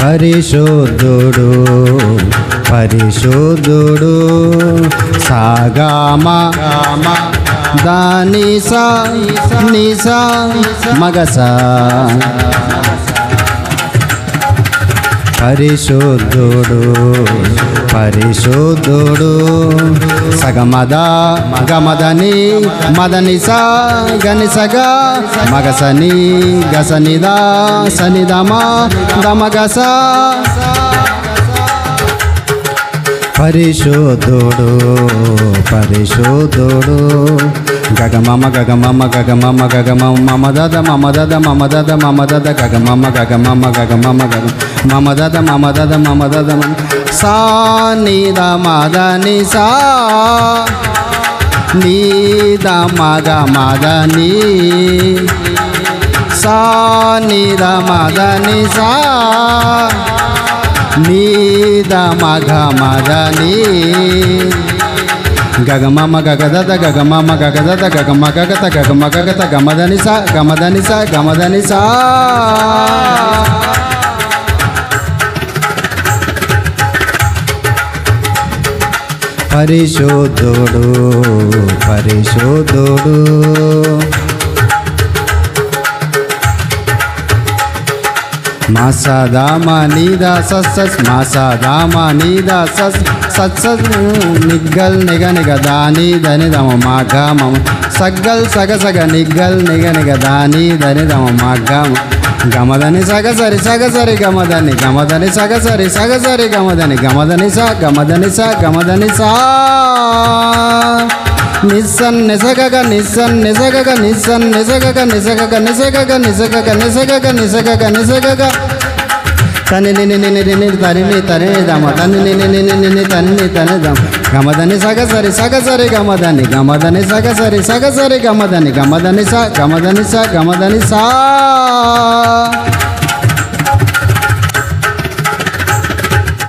పరిశుద్ధుడు పరిశుద్ధుడు సాగామ దానిసా నిసా మగసా పరిశుద్ధుడు పరిశుద్ధుడు సగమద గమదని మదనిసా గనిసగా మగసని గసనిదా సనిదమా దమగస పరిశుద్ధుడు పరిశుద్ధుడు గగమమ గగమమ గగమమ గగమమ మమదద మమదద మమదద మమదద గగమమ గగమమ గగమమ గగ మమదద మమదద మమదద సా నిద మదని సా నిద మగ మదని సా నిద మదని సా నీద మఘ మదని గగమమ గగదద గగమమ గగదద గగమ గగత గగమ గగత గమదని సా గమదని సా గమదని సా పరిశుద్ధుడు పరిశుద్ధుడు మాసదామనిదా సస్ మాసదామనిదా సస్ నిగ్గల్ నిగ నిగ దాని దని దమ మాఘ మమ సగ్గల్ సగ సగ నిగ్గల్ నిగ నిగ దాని దని దమ మాఘ గమదని సగసరి సగసరి గమదని గమదని సగసరి సగసరి గమదని గమదని సా గమదని సా గమదని సా నిస్సన్ నిసగగ నిస్సన్ నిసగగ నిస్సన్ నిసగగ నిసగగ నిసగగ నిసగగ నిసగగ నిసగగ నిసగగ తని నిని నిని నిని తరిని తరిని దమ తని నిని నిని నిని తని తని దమ గమదని సగసరి సగసరి గమదని గమదని సగసరి సగసరి గమదని గమదని సా గమదని సా గమదని సా